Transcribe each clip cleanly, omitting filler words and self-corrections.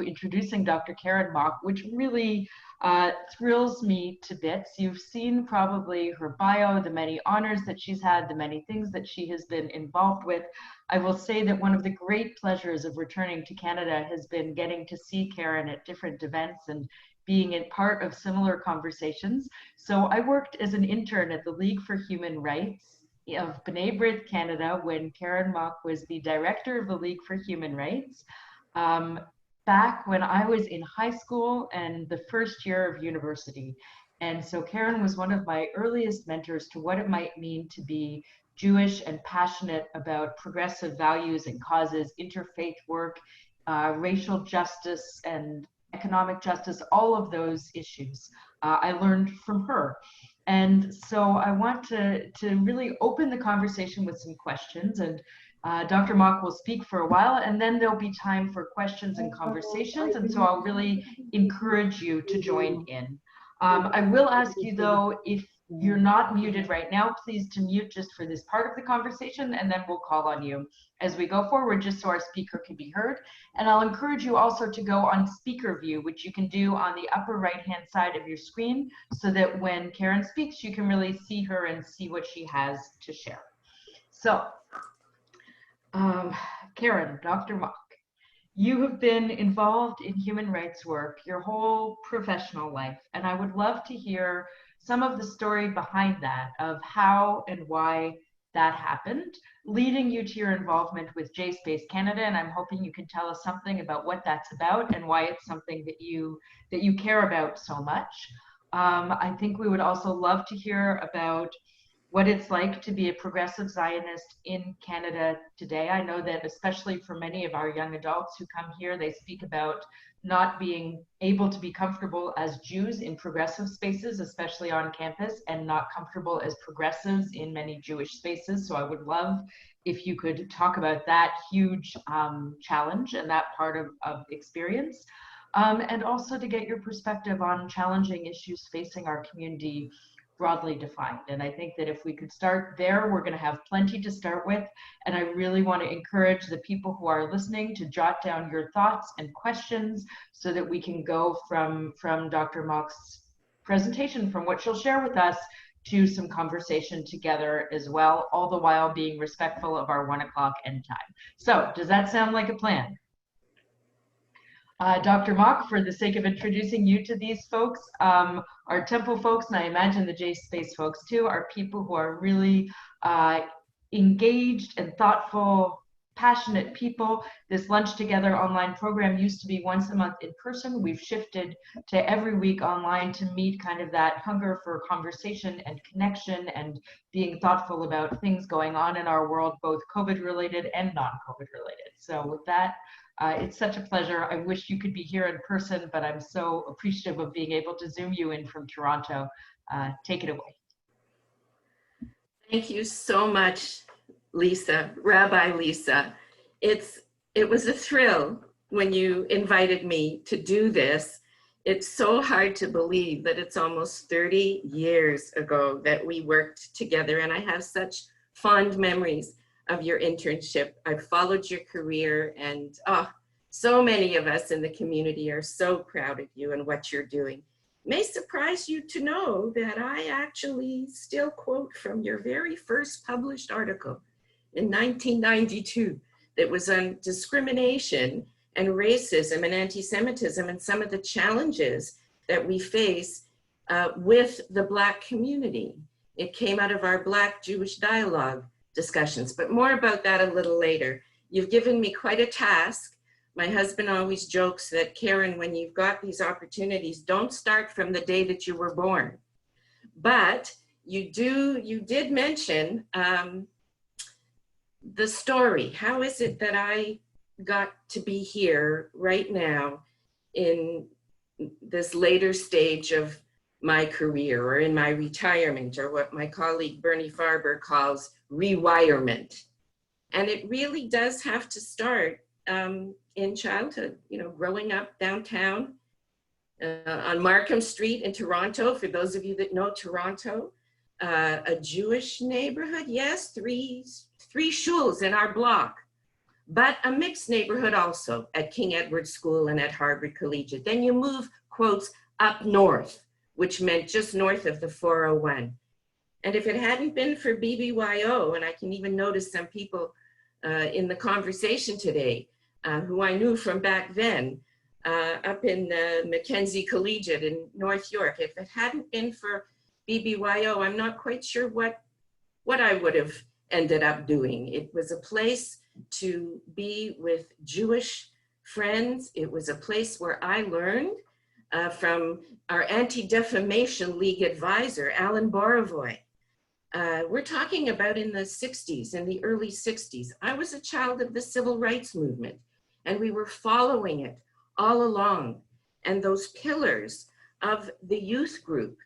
introducing Dr. Karen Mock, which really thrills me to bits. You've seen probably her bio, the many honors that she's had, the many things that she has been involved with. I will say that one of the great pleasures of returning to Canada has been getting to see Karen at different events and being in part of similar conversations. So I worked as an intern at the League for Human Rights of B'nai B'rith, Canada, when Karen Mock was the director of the League for Human Rights. Back when I was in high school and the first year of university. And so Karen was one of my earliest mentors to what it might mean to be Jewish and passionate about progressive values and causes, interfaith work, racial justice and economic justice, all of those issues I learned from her. And so I want to really open the conversation with some questions, and Dr. Mock will speak for a while, and then there'll be time for questions and conversations. And so I'll really encourage you to join in. I will ask you though, if you're not muted right now, please to mute just for this part of the conversation, and then we'll call on you as we go forward, just so our speaker can be heard. And I'll encourage you also to go on speaker view, which you can do on the upper right-hand side of your screen, so that when Karen speaks, you can really see her and see what she has to share. So, Karen, Dr. Mock, you have been involved in human rights work your whole professional life, and I would love to hear some of the story behind that, of how and why that happened, leading you to your involvement with JSpace Canada. And I'm hoping you can tell us something about what that's about and why it's something that you care about so much. I think we would also love to hear about what it's like to be a progressive Zionist in Canada today. I know that especially for many of our young adults who come here, they speak about not being able to be comfortable as Jews in progressive spaces, especially on campus, and not comfortable as progressives in many Jewish spaces. So I would love if you could talk about that huge challenge and that part of experience. And also to get your perspective on challenging issues facing our community broadly defined. And I think that if we could start there, we're going to have plenty to start with. And I really want to encourage the people who are listening to jot down your thoughts and questions so that we can go from Dr. Mock's presentation, from what she'll share with us, to some conversation together as well, all the while being respectful of our 1 o'clock end time. So does that sound like a plan? Dr. Mock, for the sake of introducing you to these folks, our Temple folks, and I imagine the JSpace folks too, are people who are really engaged and thoughtful, passionate people. This Lunch Together online program used to be once a month in person. We've shifted to every week online to meet kind of that hunger for conversation and connection and being thoughtful about things going on in our world, both COVID related and non-COVID related. So with that, it's such a pleasure. I wish you could be here in person, but I'm so appreciative of being able to Zoom you in from Toronto. Take it away. Thank you so much, Lisa, Rabbi Lisa. It was a thrill when you invited me to do this. It's so hard to believe that it's almost 30 years ago that we worked together, and I have such fond memories of your internship. I've followed your career, and so many of us in the community are so proud of you and what you're doing. It may surprise you to know that I actually still quote from your very first published article in 1992 that was on discrimination and racism and anti-Semitism and some of the challenges that we face with the Black community. It came out of our Black-Jewish dialogue discussions, but more about that a little later. You've given me quite a task. My husband always jokes that, Karen, when you've got these opportunities, don't start from the day that you were born. But you did mention the story. How is it that I got to be here right now in this later stage of my career, or in my retirement, or what my colleague Bernie Farber calls rewirement? And it really does have to start in childhood, growing up downtown on Markham Street in Toronto. For those of you that know Toronto, a Jewish neighborhood, yes, three shuls in our block. but a mixed neighborhood also at King Edward School and at Harvard Collegiate. Then you move, quotes, up north, which meant just north of the 401. And if it hadn't been for BBYO, and I can even notice some people in the conversation today who I knew from back then, up in Mackenzie Collegiate in North York, if it hadn't been for BBYO, I'm not quite sure what I would have ended up doing. It was a place to be with Jewish friends. It was a place where I learned from our Anti-Defamation League advisor, Alan Borovoy. We're talking about in the 60s, in the early 60s. I was a child of the civil rights movement, and we were following it all along. And those pillars of the youth group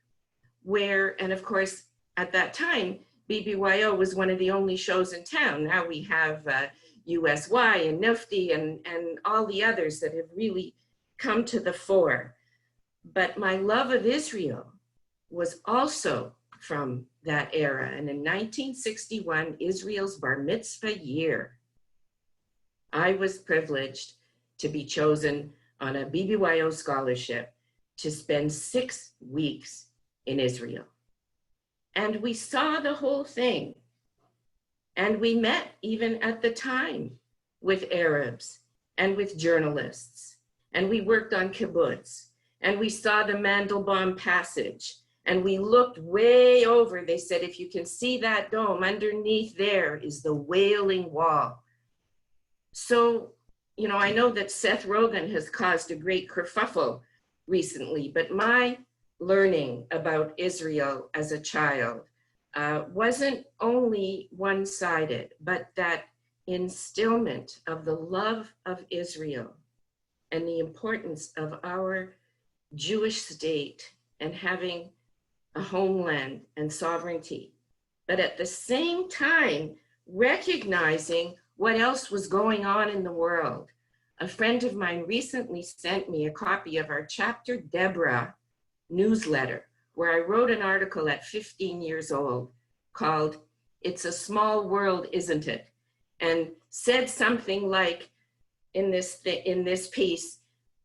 where, and of course, at that time, BBYO was one of the only shows in town. Now we have USY and NUFTI and all the others that have really come to the fore. But my love of Israel was also from that era. And in 1961, Israel's bar mitzvah year, I was privileged to be chosen on a BBYO scholarship to spend 6 weeks in Israel. And we saw the whole thing. And we met even at the time with Arabs and with journalists. And we worked on kibbutz. And we saw the Mandelbaum Passage. And we looked way over. They said, if you can see that dome, underneath there is the Wailing Wall. So, you know, I know that Seth Rogen has caused a great kerfuffle recently, but my learning about Israel as a child wasn't only one-sided, but that instillment of the love of Israel and the importance of our Jewish state and having a homeland and sovereignty, but at the same time, recognizing what else was going on in the world. A friend of mine recently sent me a copy of our Chapter Deborah newsletter, where I wrote an article at 15 years old called "It's a Small World, Isn't It?" and said something like in this piece,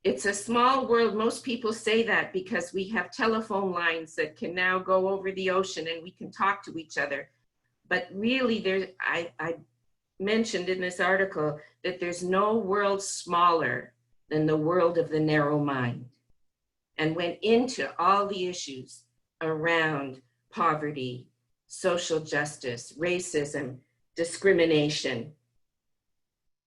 it's a small world. Most people say that because we have telephone lines that can now go over the ocean and we can talk to each other. But really, I mentioned in this article that there's no world smaller than the world of the narrow mind, and went into all the issues around poverty, social justice, racism, discrimination.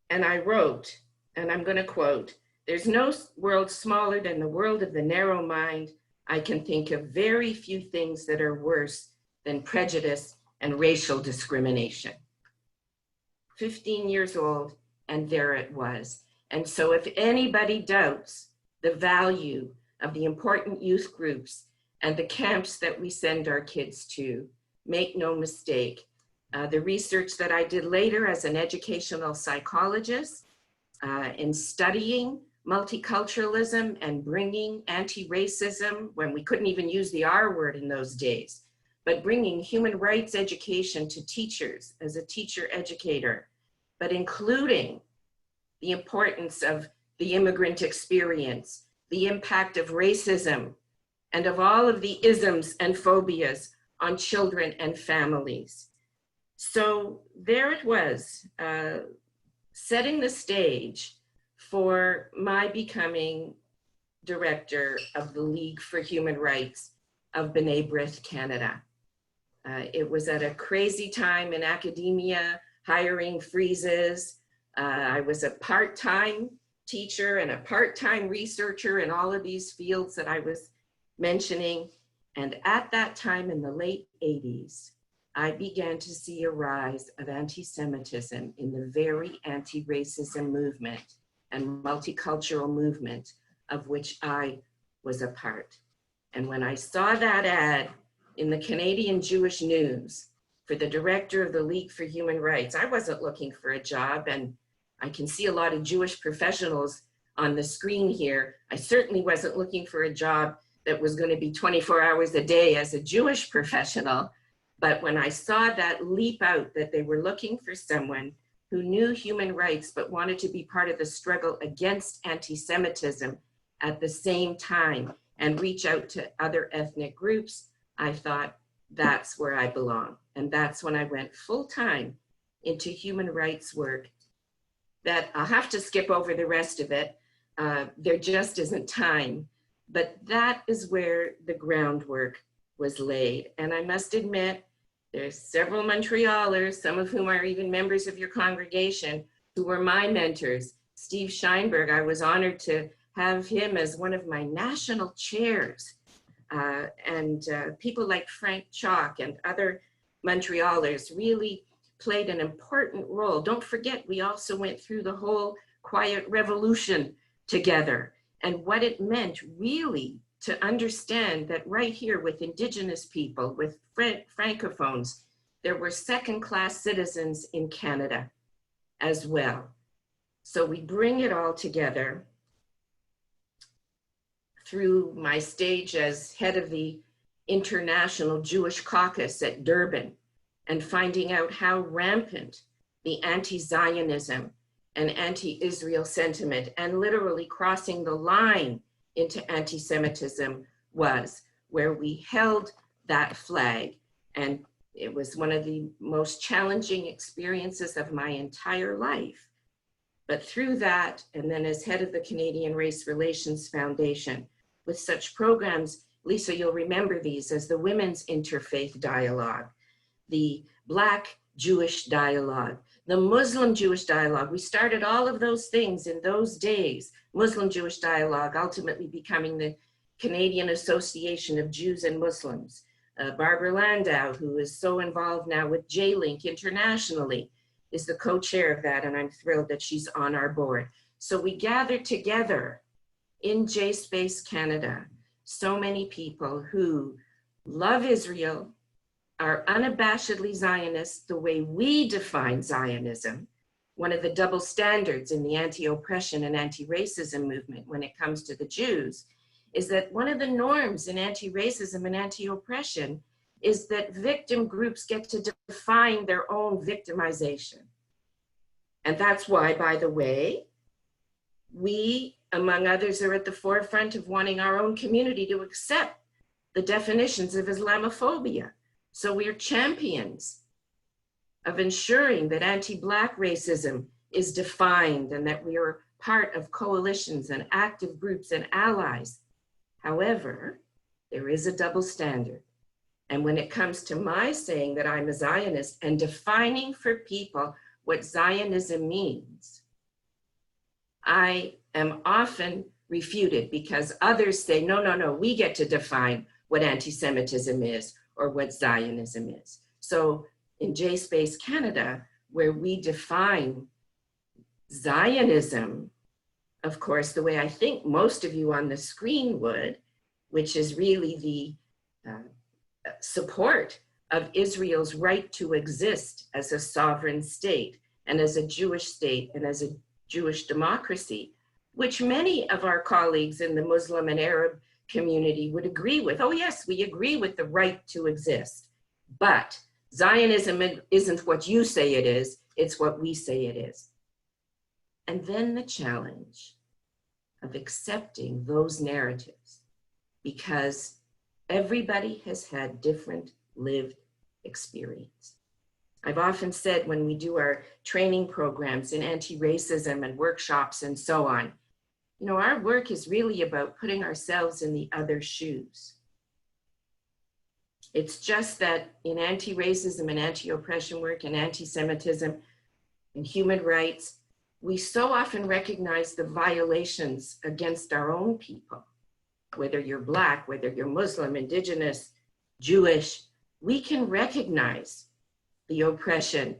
And I wrote, and I'm going to quote, "There's no world smaller than the world of the narrow mind. I can think of very few things that are worse than prejudice and racial discrimination." 15 years old, and there it was. And so if anybody doubts the value of the important youth groups and the camps that we send our kids to, make no mistake. The research that I did later as an educational psychologist in studying multiculturalism and bringing anti-racism, when we couldn't even use the R word in those days, but bringing human rights education to teachers as a teacher educator, but including the importance of the immigrant experience, the impact of racism, and of all of the isms and phobias on children and families. So there it was, setting the stage for my becoming director of the League for Human Rights of B'nai B'rith Canada. It was at a crazy time in academia, hiring freezes. I was a part-time teacher and a part-time researcher in all of these fields that I was mentioning. And at that time in the late 80s, I began to see a rise of anti-Semitism in the very anti-racism movement and multicultural movement of which I was a part. And when I saw that ad in the Canadian Jewish News for the director of the League for Human Rights, I wasn't looking for a job, and I can see a lot of Jewish professionals on the screen here. I certainly wasn't looking for a job that was going to be 24 hours a day as a Jewish professional. But when I saw that leap out that they were looking for someone who knew human rights but wanted to be part of the struggle against anti-Semitism at the same time and reach out to other ethnic groups, I thought, that's where I belong. And that's when I went full-time into human rights work. That I'll have to skip over the rest of it. There just isn't time. But that is where the groundwork was laid. And I must admit, there's several Montrealers, some of whom are even members of your congregation, who were my mentors. Steve Scheinberg, I was honored to have him as one of my national chairs. And people like Frank Chalk and other Montrealers really played an important role. Don't forget, we also went through the whole Quiet Revolution together and what it meant really to understand that right here with Indigenous people, with Francophones, there were second-class citizens in Canada as well. So we bring it all together through my stage as head of the International Jewish Caucus at Durban and finding out how rampant the anti-Zionism and anti-Israel sentiment and literally crossing the line into anti-Semitism was, where we held that flag. And it was one of the most challenging experiences of my entire life. But through that, and then as head of the Canadian Race Relations Foundation, with such programs, Lisa, you'll remember these as the Women's Interfaith Dialogue, the Black Jewish Dialogue, the Muslim Jewish Dialogue. We started all of those things in those days. Muslim Jewish Dialogue ultimately becoming the Canadian Association of Jews and Muslims. Barbara Landau, who is so involved now with J-Link internationally, is the co-chair of that, and I'm thrilled that she's on our board. So we gathered together in J-Space Canada, so many people who love Israel, are unabashedly Zionists the way we define Zionism, one of the double standards in the anti-oppression and anti-racism movement when it comes to the Jews, is that one of the norms in anti-racism and anti-oppression is that victim groups get to define their own victimization. And that's why, by the way, we, among others, are at the forefront of wanting our own community to accept the definitions of Islamophobia. So we're champions of ensuring that anti-Black racism is defined and that we are part of coalitions and active groups and allies. However, there is a double standard. And when it comes to my saying that I'm a Zionist and defining for people what Zionism means, I am often refuted because others say, no, no, no, we get to define what anti-Semitism is or what Zionism is. So in J-Space Canada, where we define Zionism, of course, the way I think most of you on the screen would, which is really the support of Israel's right to exist as a sovereign state and as a Jewish state and as a Jewish democracy, which many of our colleagues in the Muslim and Arab community would agree with. Oh yes, we agree with the right to exist, but Zionism isn't what you say it is, it's what we say it is. And then the challenge of accepting those narratives, because everybody has had different lived experience. I've often said when we do our training programs in anti-racism and workshops and so on, you know, our work is really about putting ourselves in the other's shoes. It's just that in anti-racism and anti-oppression work and anti-Semitism and human rights, we so often recognize the violations against our own people. Whether you're Black, whether you're Muslim, Indigenous, Jewish, we can recognize the oppression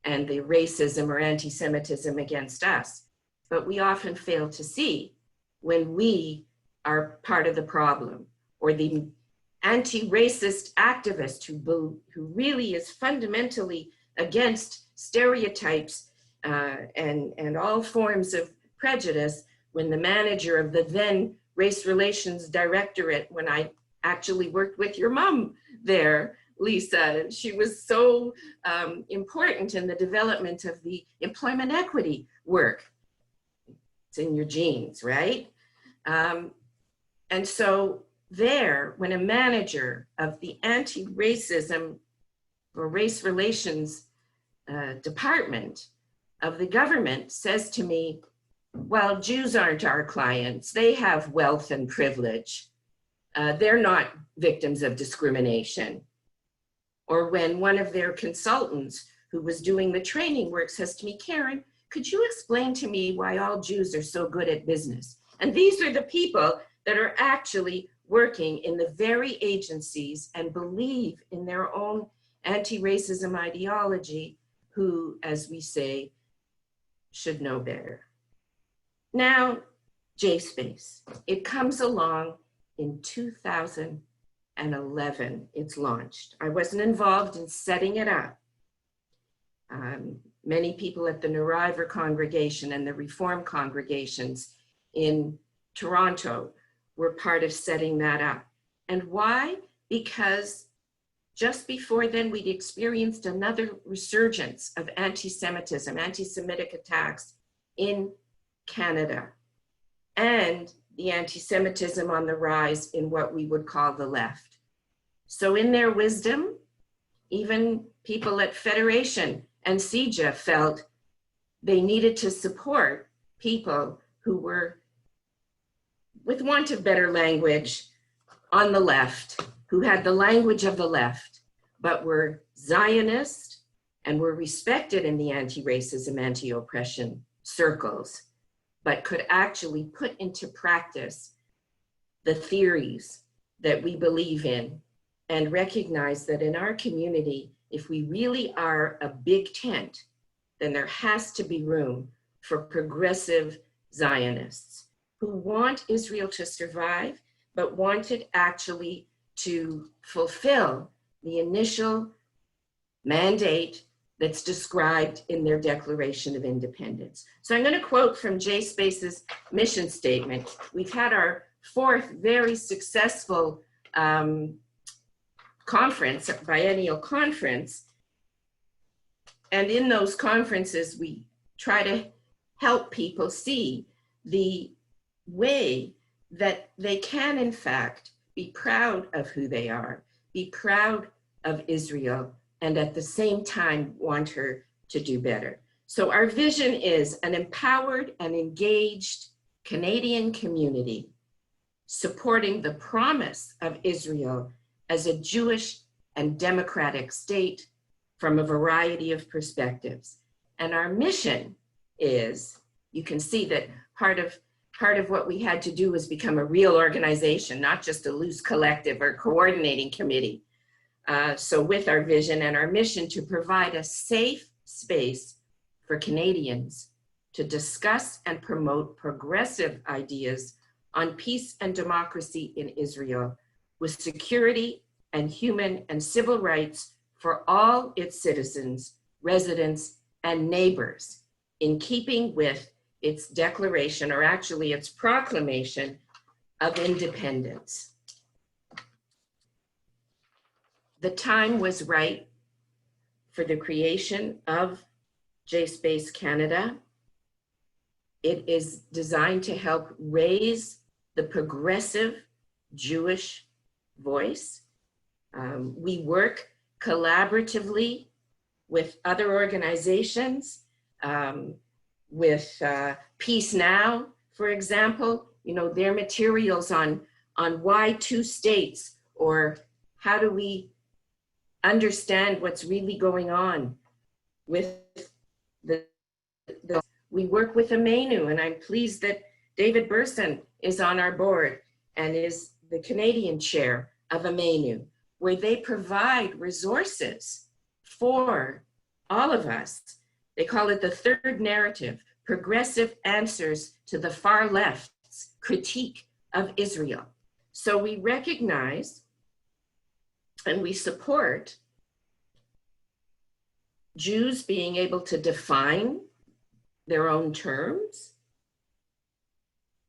and the racism or anti-Semitism against us. But we often fail to see when we are part of the problem, or the anti-racist activist who really is fundamentally against stereotypes and all forms of prejudice, when the manager of the then Race Relations Directorate, when I actually worked with your mom there, Lisa. She was so important in the development of the employment equity work. It's in your genes, right? And so there, when a manager of the anti-racism or race relations department of the government says to me, well, Jews aren't our clients. They have wealth and privilege. They're not victims of discrimination. Or when one of their consultants who was doing the training work says to me, Karen, could you explain to me why all Jews are so good at business? And these are the people that are actually working in the very agencies and believe in their own anti-racism ideology, who, as we say, should know better. Now, JSpace, it comes along in 2011, it's launched. I wasn't involved in setting it up. Many people at the Nariver congregation and the Reform congregations in Toronto were part of setting that up. And why? Because just before then, we'd experienced another resurgence of anti-Semitism, anti-Semitic attacks in Canada, and the anti-Semitism on the rise in what we would call the left. So in their wisdom, even people at Federation and CJA felt they needed to support people who were, with want of better language, on the left, who had the language of the left, but were Zionist and were respected in the anti-racism, anti-oppression circles, but could actually put into practice the theories that we believe in and recognize that in our community, if we really are a big tent, then there has to be room for progressive Zionists who want Israel to survive, but want it actually to fulfill the initial mandate that's described in their Declaration of Independence. So I'm going to quote from JSpace's mission statement. We've had our fourth very successful conference, biennial conference. And in those conferences, we try to help people see the way that they can, in fact, be proud of who they are, be proud of Israel, and at the same time want her to do better. So our vision is an empowered and engaged Canadian community supporting the promise of Israel as a Jewish and democratic state from a variety of perspectives. And our mission is, you can see that part of what we had to do was become a real organization, not just a loose collective or coordinating committee. So with our vision and our mission to provide a safe space for Canadians to discuss and promote progressive ideas on peace and democracy in Israel, with security and human and civil rights for all its citizens, residents, and neighbors, in keeping with its declaration, or actually its proclamation, of independence. The time was right for the creation of JSpace Canada. It is designed to help raise the progressive Jewish voice. We work collaboratively with other organizations, with Peace Now, for example, their materials on why two states, or how do we understand what's really going on with we work with Emanu, and I'm pleased that David Burson is on our board and is the Canadian chair of Emanu, where they provide resources for all of us. They call it the third narrative, progressive answers to the far left's critique of Israel. So we recognize and we support Jews being able to define their own terms.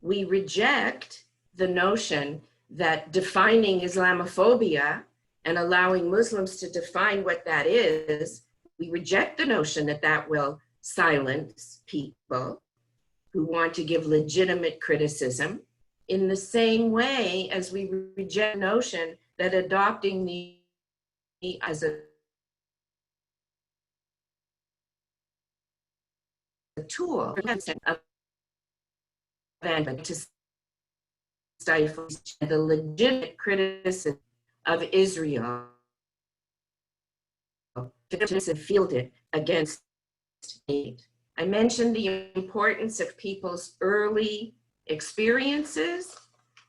We reject the notion that defining Islamophobia and allowing Muslims to define what that is, we reject the notion that that will silence people who want to give legitimate criticism, in the same way as we reject the notion that adopting the as a tool of to stifle the legitimate criticism of Israel fielded against aid. I mentioned the importance of people's early experiences.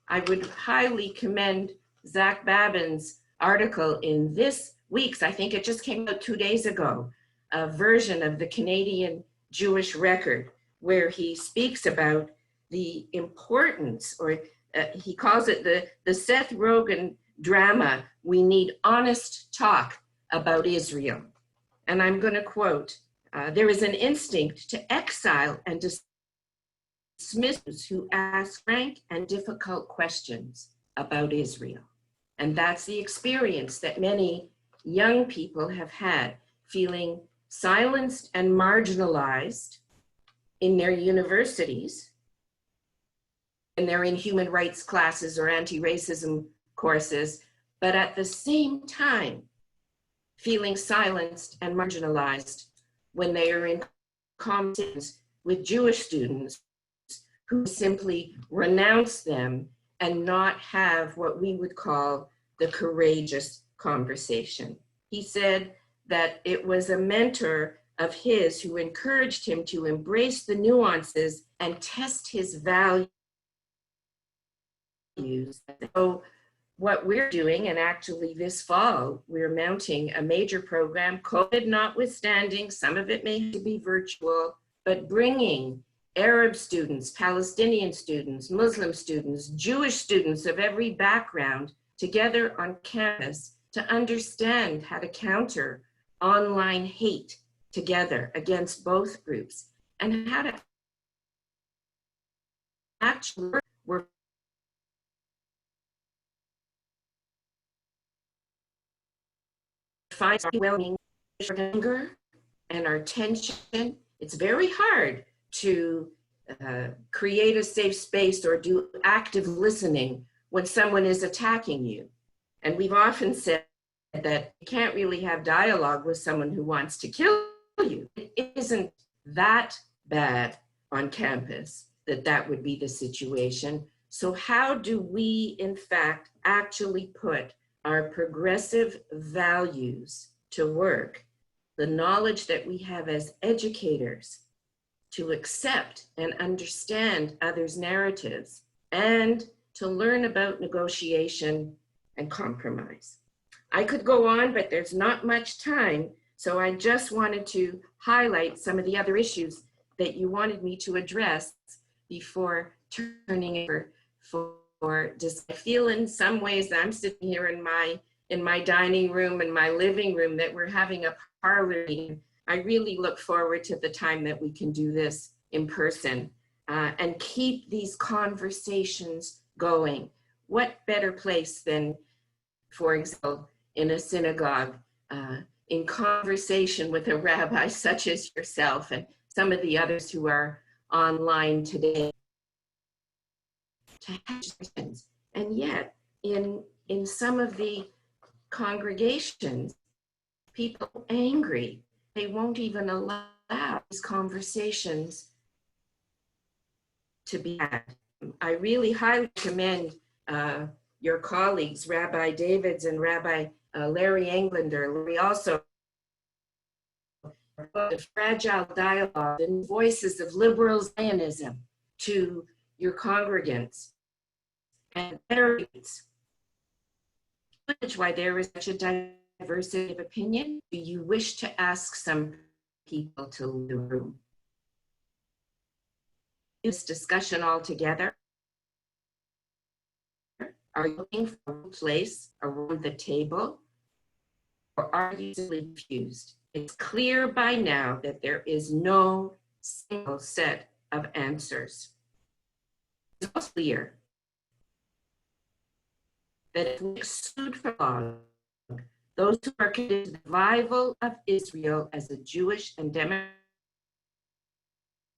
I would highly commend Zach Babin's article in this week's, I think it just came out 2 days ago, a version of the Canadian Jewish Record, where he speaks about the importance, or he calls it the Seth Rogen drama, "We Need Honest Talk About Israel." And I'm going to quote, "There is an instinct to exile and dismiss those who ask frank and difficult questions about Israel." And that's the experience that many young people have had, feeling silenced and marginalized in their universities, and they're in human rights classes or anti-racism courses, but at the same time, feeling silenced and marginalized when they are in conversations with Jewish students who simply renounce them and not have what we would call the courageous conversation. He said that it was a mentor of his who encouraged him to embrace the nuances and test his values. So what we're doing, and actually this fall, we're mounting a major program, COVID notwithstanding, some of it may be virtual, but bringing Arab students, Palestinian students, Muslim students, Jewish students of every background together on campus to understand how to counter online hate together against both groups, and how to actually work find overwhelming anger and our tension. It's very hard to create a safe space or do active listening when someone is attacking you. And we've often said that you can't really have dialogue with someone who wants to kill you. It isn't that bad on campus that would be the situation. So how do we, in fact, actually put our progressive values to work, the knowledge that we have as educators to accept and understand others' narratives, and to learn about negotiation and compromise? I could go on, but there's not much time, so I just wanted to highlight some of the other issues that you wanted me to address before turning over for just, I feel in some ways I'm sitting here in my dining room, in my living room, that we're having a parlor meeting. I really look forward to the time that we can do this in person and keep these conversations going. What better place than, for example, in a synagogue, in conversation with a rabbi such as yourself and some of the others who are online today, to have questions. And yet, in some of the congregations, people are angry. They won't even allow these conversations to be had. I really highly commend your colleagues, Rabbi Davids and Rabbi Larry Englander. Larry also, the fragile dialogue and voices of liberal Zionism to your congregants, and why there is such a diversity of opinion. Do you wish to ask some people to leave the room? This discussion altogether. Are you looking for a place around the table, or are you confused? It's clear by now that there is no single set of answers. It's clear that if we exclude from law those who are committed to the survival of Israel as a Jewish and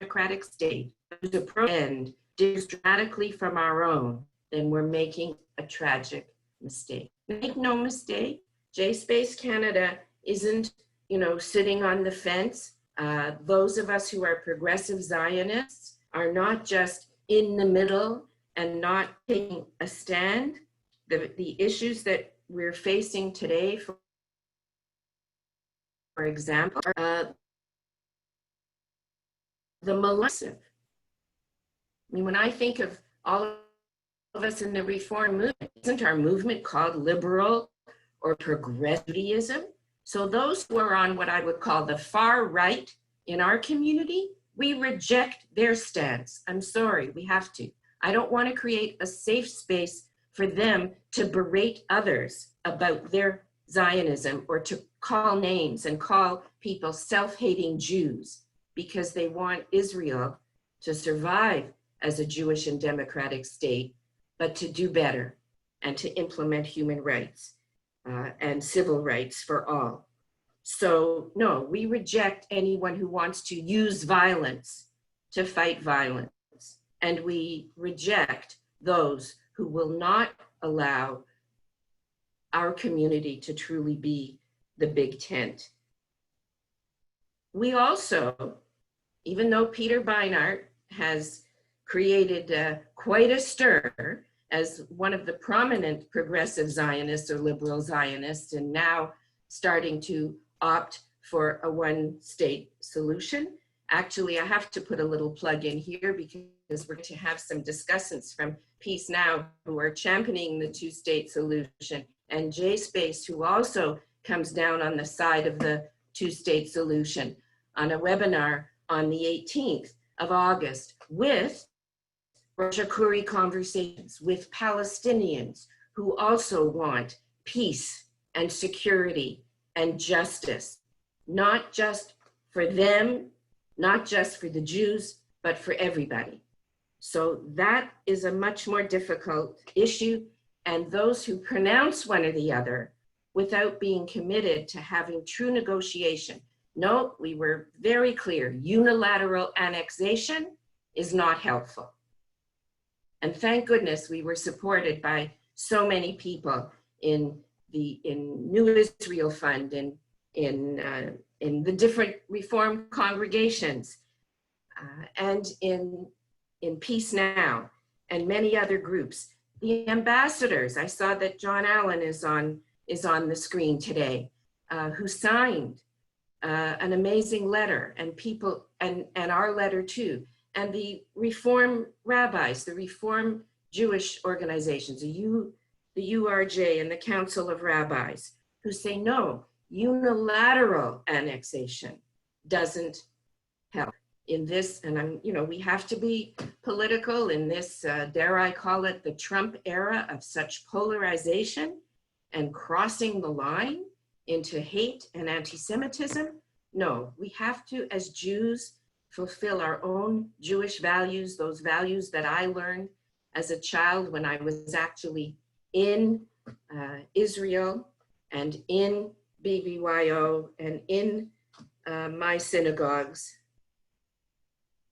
democratic state, whose end differs dramatically from our own, then we're making a tragic mistake. Make no mistake, J-Space Canada isn't, sitting on the fence. Those of us who are progressive Zionists are not just in the middle and not taking a stand. The issues that we're facing today, for example, the molestive. I mean, when I think of all of us in the reform movement, isn't our movement called liberal or progressive Judaism? So those who are on what I would call the far right in our community, we reject their stance. I'm sorry, we have to. I don't want to create a safe space for them to berate others about their Zionism or to call names and call people self-hating Jews because they want Israel to survive as a Jewish and democratic state, but to do better and to implement human rights and civil rights for all. So no, we reject anyone who wants to use violence to fight violence. And we reject those who will not allow our community to truly be the big tent. We also, even though Peter Beinart has created quite a stir as one of the prominent progressive Zionists or liberal Zionists, and now starting to opt for a one-state solution. Actually, I have to put a little plug in here because we're going to have some discussants from Peace Now who are championing the two-state solution, and J-Space, who also comes down on the side of the two-state solution, on a webinar on the 18th of August with Rosh conversations with Palestinians who also want peace and security and justice, not just for them, not just for the Jews, but for everybody. So that is a much more difficult issue, and those who pronounce one or the other without being committed to having true negotiation. No, we were very clear, unilateral annexation is not helpful. And thank goodness we were supported by so many people in New Israel Fund and in the different Reform congregations and in Peace Now and many other groups. The ambassadors, I saw that John Allen is on the screen today, who signed an amazing letter, and people, and our letter too, and the Reform rabbis, the Reform Jewish organizations, the URJ and the Council of Rabbis, who say no, unilateral annexation doesn't help in this. And we have to be political in this, dare I call it, the Trump era of such polarization and crossing the line into hate and anti-Semitism. No, we have to, as Jews, fulfill our own Jewish values, those values that I learned as a child when I was actually in Israel and in BBYO and in my synagogues.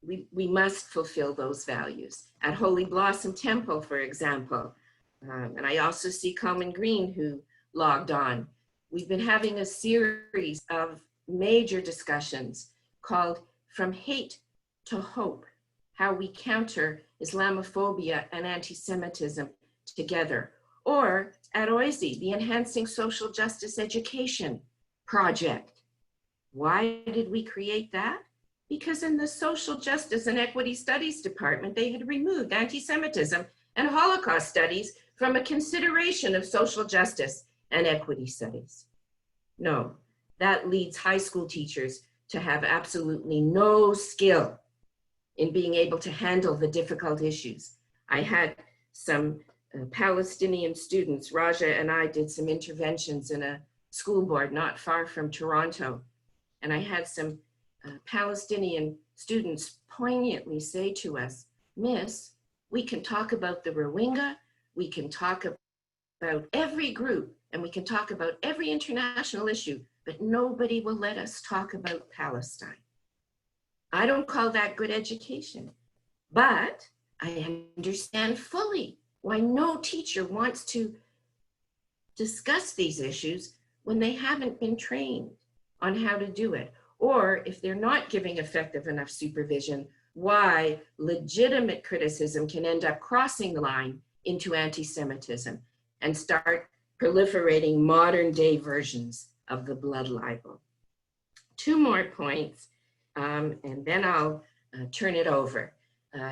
We must fulfill those values. At Holy Blossom Temple, for example, and I also see Coleman Green who logged on. We've been having a series of major discussions called From Hate to Hope, how we counter Islamophobia and anti-Semitism together. Or at OISE, the Enhancing Social Justice Education Project. Why did we create that? Because in the Social Justice and Equity Studies Department, they had removed anti-Semitism and Holocaust studies from a consideration of social justice and equity studies. No, that leads high school teachers to have absolutely no skill in being able to handle the difficult issues. I had some Palestinian students, Raja and I did some interventions in a school board not far from Toronto. And I had some Palestinian students poignantly say to us, Miss, we can talk about the Rohingya, we can talk about every group, and we can talk about every international issue, but nobody will let us talk about Palestine. I don't call that good education, but I understand fully why no teacher wants to discuss these issues when they haven't been trained on how to do it. Or if they're not giving effective enough supervision, why legitimate criticism can end up crossing the line into anti-Semitism and start proliferating modern day versions of the blood libel. Two more points, and then I'll turn it over.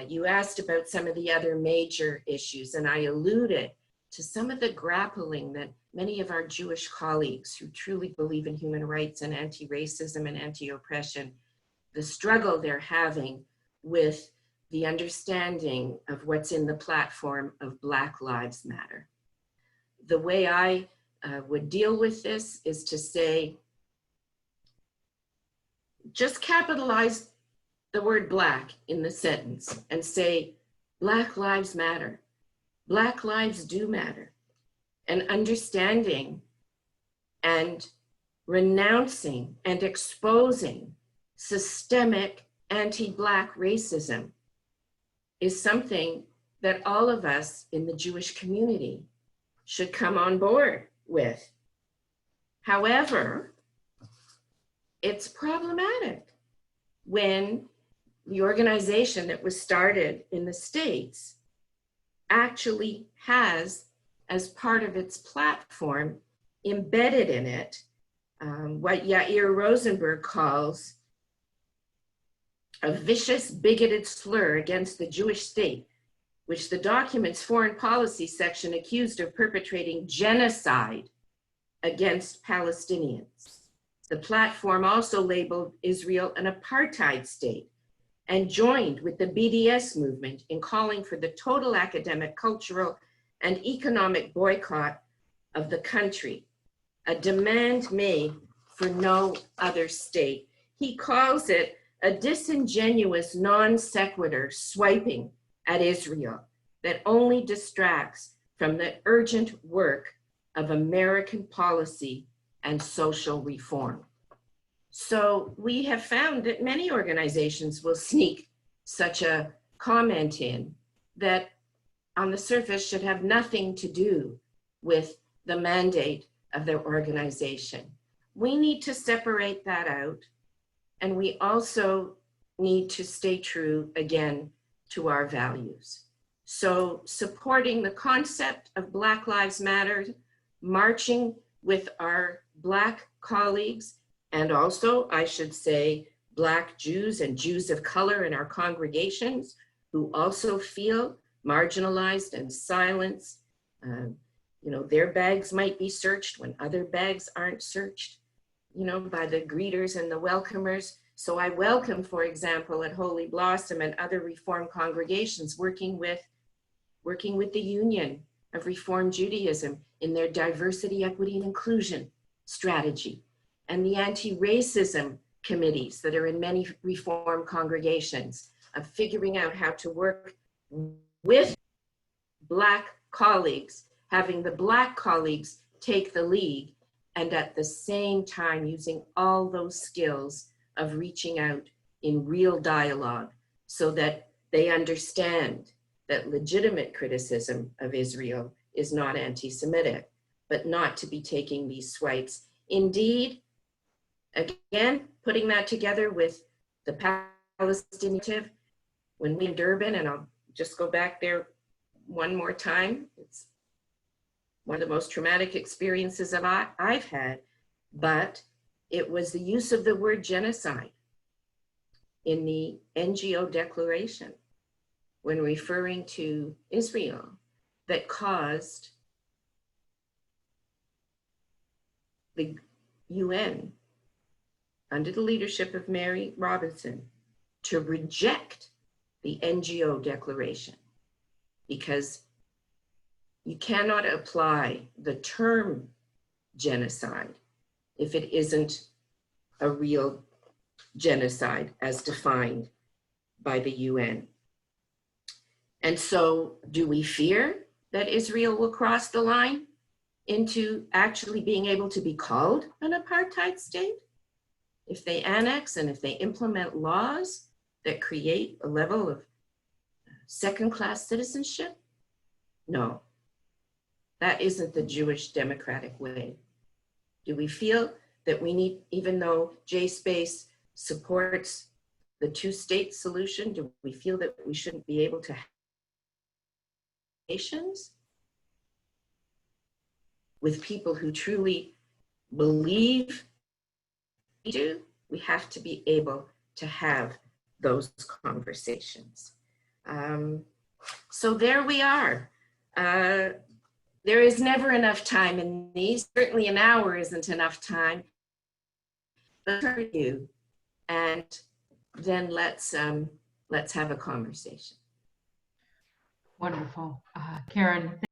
You asked about some of the other major issues, and I alluded to some of the grappling that many of our Jewish colleagues who truly believe in human rights and anti-racism and anti-oppression, the struggle they're having with the understanding of what's in the platform of Black Lives Matter. The way I would deal with this is to say, just capitalize the word Black in the sentence and say, Black lives matter. Black lives do matter. And understanding and renouncing and exposing systemic anti-Black racism is something that all of us in the Jewish community should come on board with. However, it's problematic when the organization that was started in the States actually has, as part of its platform, embedded in it what Yair Rosenberg calls a vicious, bigoted slur against the Jewish state, which the document's foreign policy section accused of perpetrating genocide against Palestinians. The platform also labeled Israel an apartheid state and joined with the BDS movement in calling for the total academic, cultural, and economic boycott of the country, a demand made for no other state. He calls it a disingenuous non sequitur swiping at Israel that only distracts from the urgent work of American policy and social reform. So we have found that many organizations will sneak such a comment in that on the surface should have nothing to do with the mandate of their organization. We need to separate that out, and we also need to stay true, again, to our values. So supporting the concept of Black Lives Matter, marching with our Black colleagues, and also, I should say, Black Jews and Jews of color in our congregations who also feel marginalized and silenced. Their bags might be searched when other bags aren't searched, by the greeters and the welcomers. So I welcome, for example, at Holy Blossom and other Reform congregations working with the Union of Reform Judaism in their diversity, equity, and inclusion strategy, and the anti-racism committees that are in many Reform congregations of figuring out how to work with Black colleagues, having the Black colleagues take the lead, and at the same time using all those skills of reaching out in real dialogue so that they understand that legitimate criticism of Israel is not anti-Semitic, but not to be taking these swipes. Indeed, again, putting that together with the Palestinian, when we in Durban, and I'll just go back there one more time, it's one of the most traumatic experiences I've had, but it was the use of the word genocide in the NGO declaration when referring to Israel that caused the UN, under the leadership of Mary Robinson, to reject the NGO declaration, because you cannot apply the term genocide if it isn't a real genocide as defined by the UN. And so, do we fear that Israel will cross the line into actually being able to be called an apartheid state? If they annex and if they implement laws that create a level of second-class citizenship? No, that isn't the Jewish democratic way. Do we feel that we need, even though JSpace supports the two-state solution, do we feel that we shouldn't be able to have nations with people who truly believe we do? We have to be able to have those conversations. So there we are. There is never enough time in these. Certainly an hour isn't enough time. But for you, and then let's have a conversation. Wonderful. Karen.